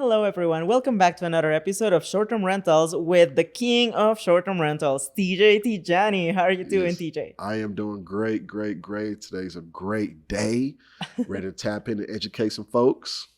Hello, everyone. Welcome back to another episode of Short Term Rentals with the king of short term rentals, TJ Tijani. How are you doing, Yes, TJ? I am doing great, great, great. Today's a great day. Ready to tap in and educate some folks?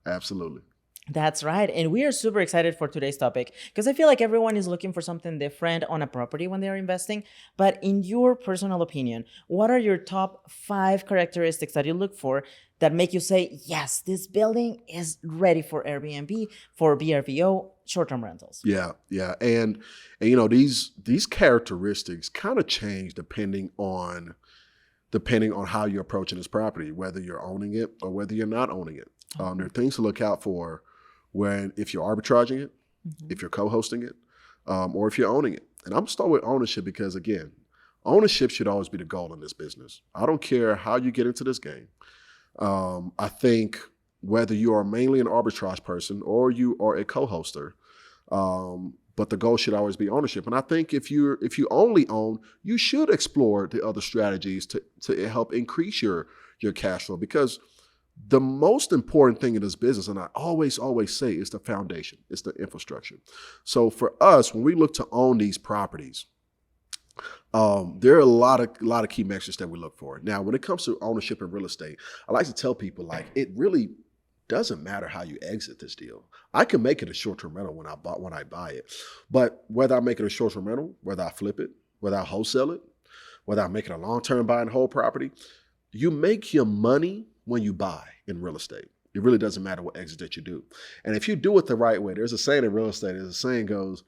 Absolutely. That's right. And we are super excited for today's topic because I feel like everyone is looking for something different on a property when they're investing. But in your personal opinion, what are your top 5 characteristics that you look for that make you say, yes, this building is ready for Airbnb, for VRBO, short term rentals? Yeah. And these characteristics kind of change depending on how you're approaching this property, whether you're owning it or whether you're not owning it. There are things to look out for if you're arbitraging it, if you're co-hosting it, or if you're owning it. And I'm gonna start with ownership because again, ownership should always be the goal in this business. I don't care how you get into this game. I think whether you are mainly an arbitrage person or you are a co-hoster, but the goal should always be ownership. And I think if you only own, you should explore the other strategies to help increase your cash flow, because the most important thing in this business, and I always say, is the foundation, it's the infrastructure. So for us, when we look to own these properties, there are a lot of key metrics that we look for. Now, when it comes to ownership in real estate, I like to tell people, like, it really doesn't matter how you exit this deal. I can make it a short-term rental when I buy it, but whether I make it a short-term rental, whether I flip it, whether I wholesale it, whether I make it a long-term buy and hold property, you make your money when you buy in real estate. It really doesn't matter what exit that you do. And if you do it the right way, there's a saying in real estate, as the saying goes,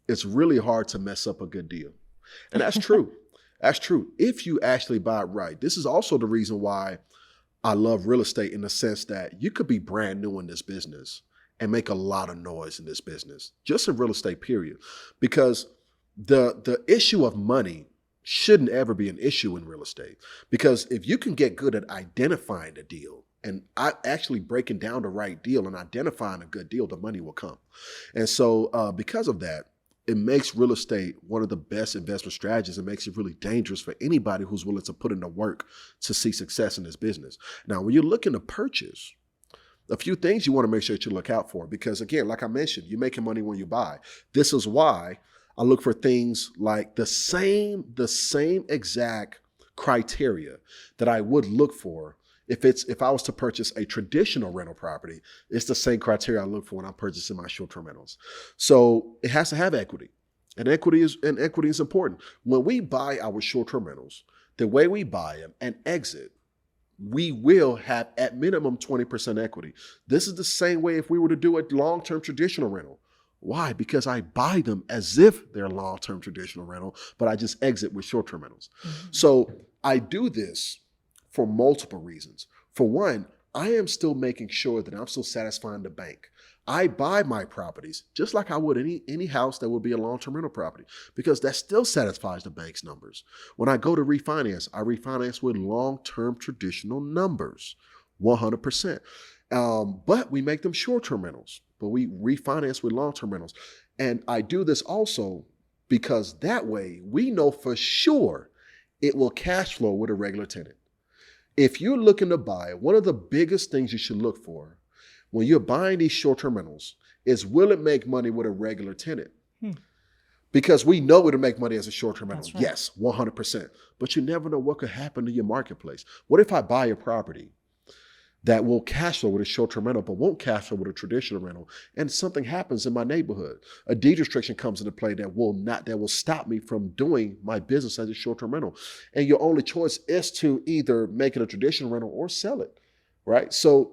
it's really hard to mess up a good deal. And that's true. That's true. If you actually buy it right. This is also the reason why I love real estate, in the sense that you could be brand new in this business and make a lot of noise in this business, just in real estate, period. Because the issue of money shouldn't ever be an issue in real estate. Because if you can get good at identifying the deal and actually breaking down the right deal and identifying a good deal, the money will come. And so because of that, it makes real estate one of the best investment strategies. It makes it really dangerous for anybody who's willing to put in the work to see success in this business. Now, when you're looking to purchase, a few things you want to make sure that you look out for, because again, like I mentioned, you're making money when you buy. This is why I look for things like the same exact criteria that I would look for if I was to purchase a traditional rental property. It's the same criteria I look for when I'm purchasing my short-term rentals. So it has to have equity. And equity is important. When we buy our short-term rentals, the way we buy them and exit, we will have at minimum 20% equity. This is the same way if we were to do a long-term traditional rental. Why? Because I buy them as if they're long-term traditional rental, but I just exit with short-term rentals. So I do this for multiple reasons. For one, I am still making sure that I'm still satisfying the bank. I buy my properties just like I would any house that would be a long-term rental property, because that still satisfies the bank's numbers. When I go to refinance, I refinance with long-term traditional numbers, 100%. But we make them short-term rentals, but we refinance with long-term rentals. And I do this also because that way we know for sure it will cash flow with a regular tenant. If you're looking to buy, one of the biggest things you should look for when you're buying these short-term rentals is, will it make money with a regular tenant? Because we know it'll make money as a short-term rental. Right. Yes, 100%. But you never know what could happen to your marketplace. What if I buy a property that will cash flow with a short-term rental, but won't cash flow with a traditional rental, and something happens in my neighborhood? A deed restriction comes into play that will stop me from doing my business as a short-term rental. And your only choice is to either make it a traditional rental or sell it, right? So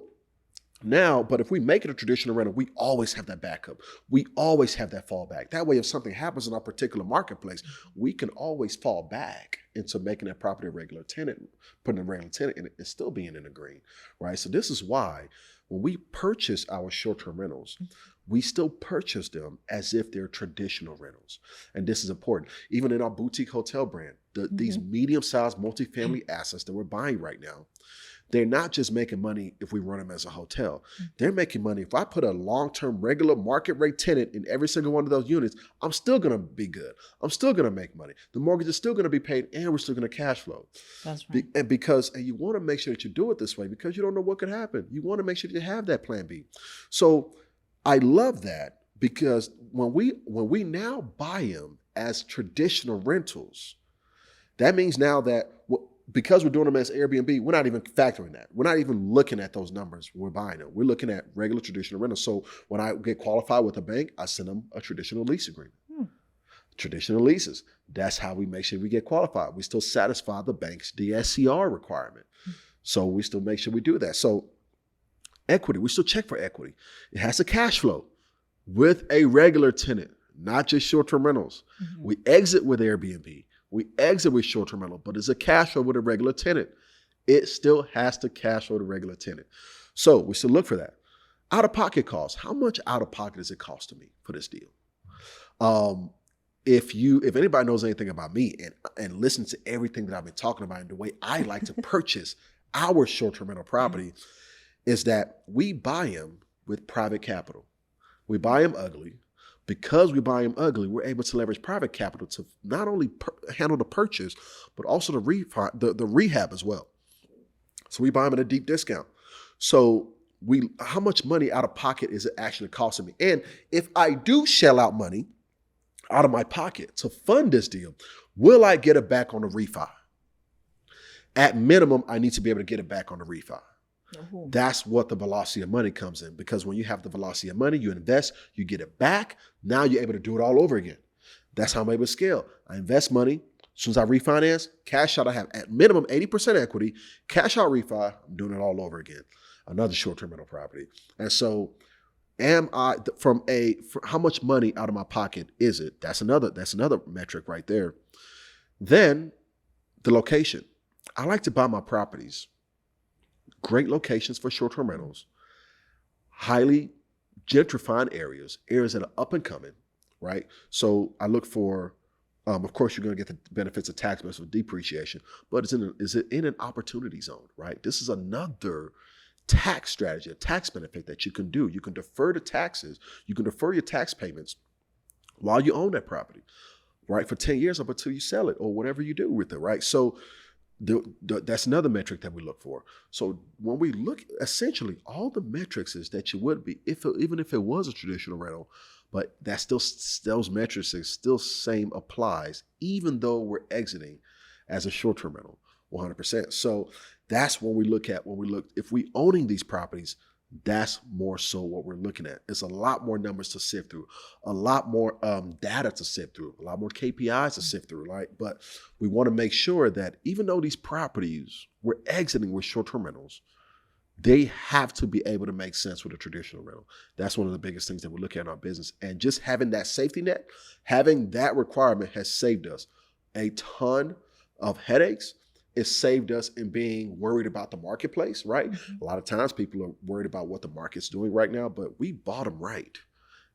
now, but if we make it a traditional rental, we always have that backup. We always have that fallback. That way, if something happens in our particular marketplace, we can always fall back into making that property a regular tenant, putting a regular tenant in it, and still being in the green, right? So this is why when we purchase our short-term rentals, we still purchase them as if they're traditional rentals. And this is important. Even in our boutique hotel brand, these medium-sized multifamily assets that we're buying right now, they're not just making money if we run them as a hotel. They're making money. If I put a long-term regular market rate tenant in every single one of those units, I'm still going to be good. I'm still going to make money. The mortgage is still going to be paid, and we're still going to cash flow. That's right. And you want to make sure that you do it this way, because you don't know what could happen. You want to make sure that you have that plan B. So I love that because when we now buy them as traditional rentals, that means now that because we're doing them as Airbnb, we're not even factoring that. We're not even looking at those numbers when we're buying them. We're looking at regular traditional rentals. So when I get qualified with a bank, I send them a traditional lease agreement. Traditional leases. That's how we make sure we get qualified. We still satisfy the bank's DSCR requirement. So we still make sure we do that. So equity, we still check for equity. It has a cash flow with a regular tenant, not just short-term rentals. We exit with Airbnb. We exit with short-term rental, but it's a cash flow with a regular tenant. It still has to cash flow the regular tenant. So we still look for that. Out-of-pocket costs. How much out-of-pocket does it cost to me for this deal? If anybody knows anything about me and listens to everything that I've been talking about and the way I like to purchase our short-term rental property, is that we buy them with private capital. We buy them ugly. Because we buy them ugly, we're able to leverage private capital to not only handle the purchase, but also the rehab as well. So we buy them at a deep discount. So how much money out of pocket is it actually costing me? And if I do shell out money out of my pocket to fund this deal, will I get it back on the refi? At minimum, I need to be able to get it back on the refi. That's what the velocity of money comes in, because when you have the velocity of money, you invest, you get it back. Now you're able to do it all over again. That's how I'm able to scale. I invest money. As soon as I refinance, cash out, I have at minimum 80% equity, cash out refi, I'm doing it all over again. Another short-term rental property. And so how much money out of my pocket is it? That's another metric right there. Then the location. I like to buy my properties. Great locations for short-term rentals, highly gentrifying areas that are up and coming, right? So I look for, of course, you're going to get the benefits of tax benefits of depreciation, but is it in an opportunity zone, right? This is another tax strategy, a tax benefit that you can do. You can defer the taxes. You can defer your tax payments while you own that property, right? For 10 years up until you sell it or whatever you do with it, right? So that's another metric that we look for. So when we look, essentially, all the metrics is that you would be, even if it was a traditional rental, but that's still, those metrics is still same applies, even though we're exiting as a short-term rental, 100%. So that's when we look, if we owning these properties, that's more so what we're looking at. It's a lot more numbers to sift through, a lot more data to sift through, a lot more KPIs to sift through, right? But we want to make sure that even though these properties we're exiting with short-term rentals, they have to be able to make sense with a traditional rental. That's one of the biggest things that we look at in our business. And just having that safety net, having that requirement has saved us a ton of headaches. It saved us in being worried about the marketplace, right? A lot of times people are worried about what the market's doing right now, but we bought them right.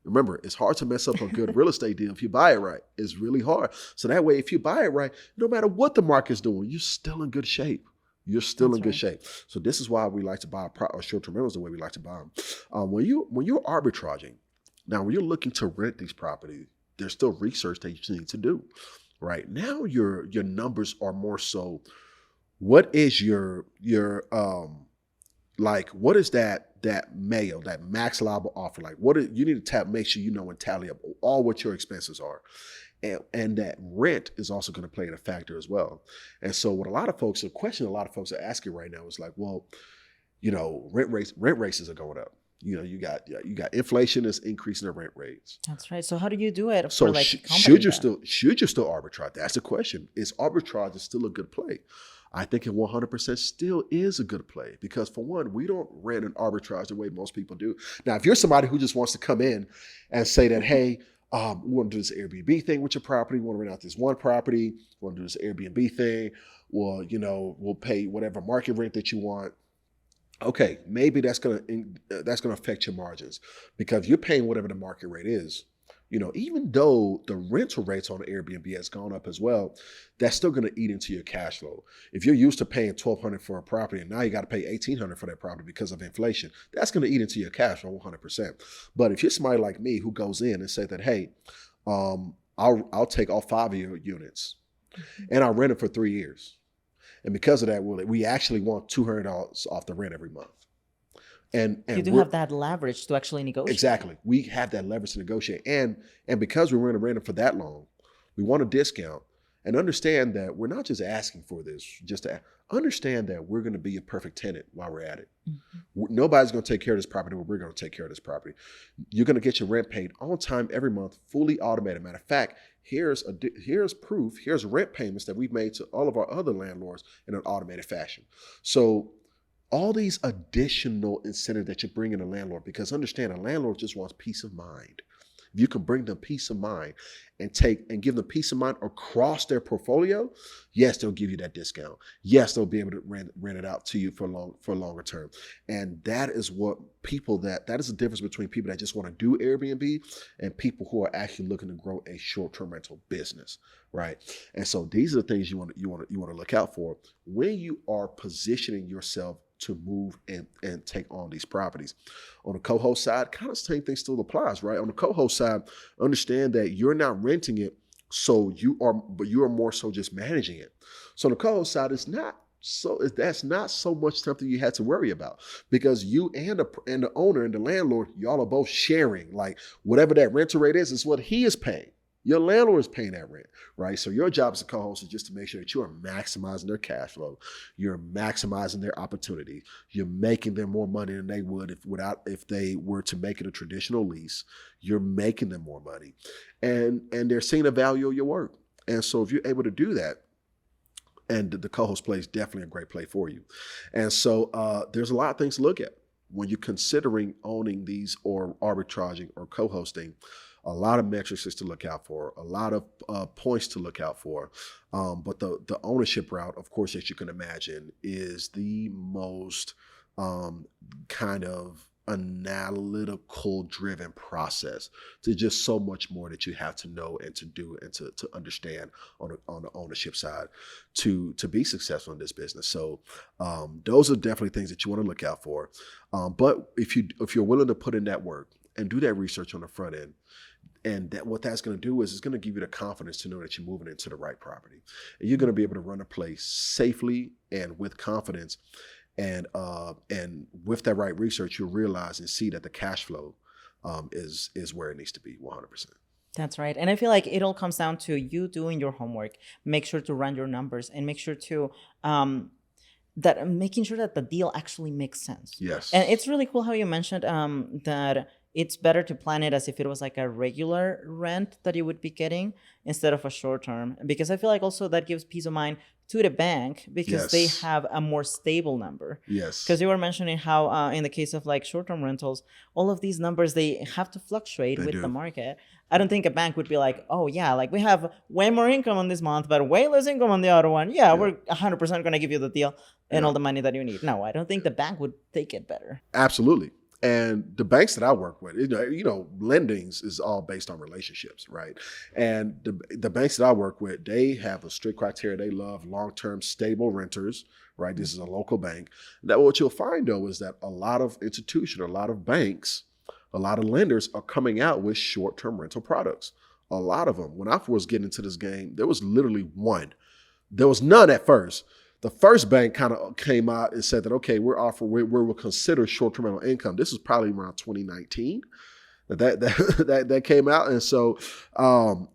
Remember, it's hard to mess up a good real estate deal if you buy it right. It's really hard. So that way, if you buy it right, no matter what the market's doing, you're still in good shape. You're still in good shape. So this is why we like to buy short-term rentals the way we like to buy them. When you're arbitraging, now when you're looking to rent these properties, there's still research that you need to do. Right now, your numbers are more so. What is your what is that MAO, that max allowable offer? Like you need to make sure you know and tally up all what your expenses are. And that rent is also going to play a factor as well. And so what the question a lot of folks are asking right now is like, well, rent rates are going up. You got inflation is increasing the rent rates. That's right. So how do you do it? So should you still arbitrage? That's the question. Is arbitrage still a good play? I think it 100% still is a good play because, for one, we don't rent and arbitrage the way most people do. Now, if you're somebody who just wants to come in and say that, hey, we want to do this Airbnb thing with your property, we want to rent out this one property, we want to do this Airbnb thing, well, we'll pay whatever market rent that you want. Okay, maybe that's gonna affect your margins because you're paying whatever the market rate is. Even though the rental rates on Airbnb has gone up as well, that's still going to eat into your cash flow. If you're used to paying $1,200 for a property and now you got to pay $1,800 for that property because of inflation, that's going to eat into your cash flow 100%. But if you're somebody like me who goes in and say that, hey, I'll take all 5 of your units and I'll rent it for 3 years. And because of that, we actually want $200 off the rent every month. And You do we're, have that leverage to actually negotiate. exactly, we have that leverage to negotiate. And because we were in a rental for that long, we want a discount. And understand that we're not just asking for this, just to understand that we're going to be a perfect tenant while we're at it. Mm-hmm. Nobody's going to take care of this property, but we're going to take care of this property. You're going to get your rent paid on time every month, fully automated. Matter of fact, here's proof, here's rent payments that we've made to all of our other landlords in an automated fashion. So all these additional incentives that you bring in a landlord, because understand, a landlord just wants peace of mind. If you can bring them peace of mind and give them peace of mind across their portfolio, yes, they'll give you that discount. Yes, they'll be able to rent it out to you for longer term. And that is what that is the difference between people that just want to do Airbnb and people who are actually looking to grow a short-term rental business, right? And so these are the things you want to look out for when you are positioning yourself to move and take on these properties. On the co-host side, kind of the same thing still applies, right? On the co-host side, understand that you're not renting it, but you are more so just managing it. So on the co-host side, that's not so much something you had to worry about, because you and the owner and the landlord, y'all are both sharing. Like whatever that rental rate is what he is paying. Your landlord is paying that rent, right? So your job as a co-host is just to make sure that you are maximizing their cash flow. You're maximizing their opportunity. You're making them more money than they would if they were to make it a traditional lease. You're making them more money. And they're seeing the value of your work. And so if you're able to do that, and the co-host play is definitely a great play for you. And so there's a lot of things to look at when you're considering owning these or arbitraging or co-hosting. A lot of metrics to look out for, a lot of points to look out for. But the ownership route, of course, as you can imagine, is the most kind of analytical driven process. There's just so much more that you have to know and to do and to understand on the ownership side to be successful in this business. So those are definitely things that you want to look out for. But if you're willing to put in that work and do that research on the front end, and what that's going to do is it's going to give you the confidence to know that you're moving into the right property. And you're going to be able to run a place safely and with confidence. And with that right research, you'll realize and see that the cash flow is where it needs to be 100%. That's right. And I feel like it all comes down to you doing your homework. Make sure to run your numbers and make sure to making sure that the deal actually makes sense. Yes. And it's really cool how you mentioned that it's better to plan it as if it was like a regular rent that you would be getting instead of a short term, because I feel like also that gives peace of mind to the bank because they have a more stable number. Yes. Because you were mentioning how in the case of like short-term rentals, all of these numbers, they have to fluctuate with the market. I don't think a bank would be like, oh yeah, like we have way more income on this month, but way less income on the other one. Yeah. We're 100% going to give you the deal and all the money that you need. No, I don't think the bank would take it better. Absolutely. And the banks that I work with, lendings is all based on relationships, right? And the banks that I work with, they have a strict criteria. They love long-term stable renters, right? This is a local bank. That what you'll find though is that a lot of institutions, a lot of banks, a lot of lenders are coming out with short-term rental products. A lot of them. When I was getting into this game, there was literally one. There was none at first. The first bank kind of came out and said that, okay, we'll consider short-term rental income. This was probably around 2019 that came out. And so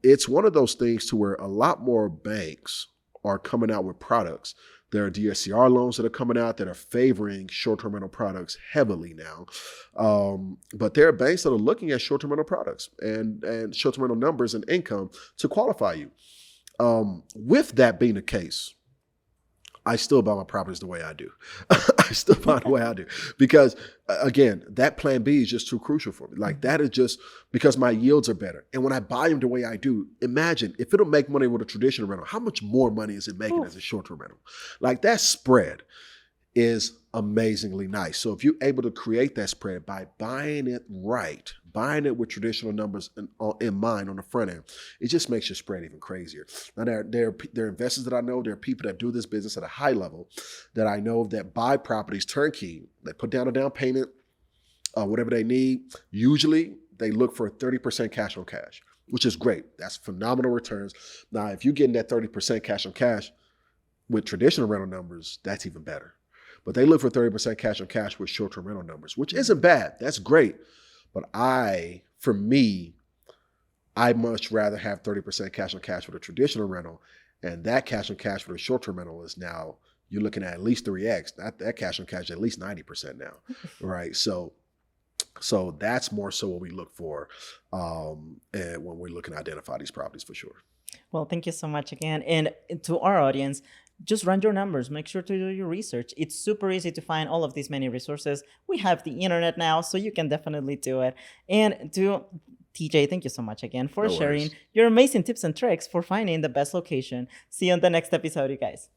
it's one of those things to where a lot more banks are coming out with products. There are DSCR loans that are coming out that are favoring short-term rental products heavily now. But there are banks that are looking at short-term rental products and short-term rental numbers and income to qualify you. With that being the case, I still buy my properties the way I do. I still buy the way I do. Because, again, that plan B is just too crucial for me. Like, that is just because my yields are better. And when I buy them the way I do, imagine if it'll make money with a traditional rental, how much more money is it making as a short-term rental? Like, that spread is amazingly nice. So if you're able to create that spread by buying it right, buying it with traditional numbers in mind on the front end, it just makes your spread even crazier. Now, there are investors that I know, there are people that do this business at a high level that I know that buy properties turnkey. They put down a down payment, whatever they need. Usually they look for a 30% cash on cash, which is great. That's phenomenal returns. Now, if you're getting that 30% cash on cash with traditional rental numbers, that's even better. but they look for 30% cash on cash with short-term rental numbers, which isn't bad. That's great. But for me, I much rather have 30% cash on cash with a traditional rental, and that cash on cash for the short-term rental is now, you're looking at least 3x. That cash on cash at least 90% now, right? So that's more so what we look for and when we're looking to identify these properties for sure. Well, thank you so much again. And to our audience, just run your numbers. Make sure to do your research. It's super easy to find all of these many resources. We have the internet now, so you can definitely do it. And to TJ, thank you so much again for sharing your amazing tips and tricks for finding the best location. See you on the next episode, you guys.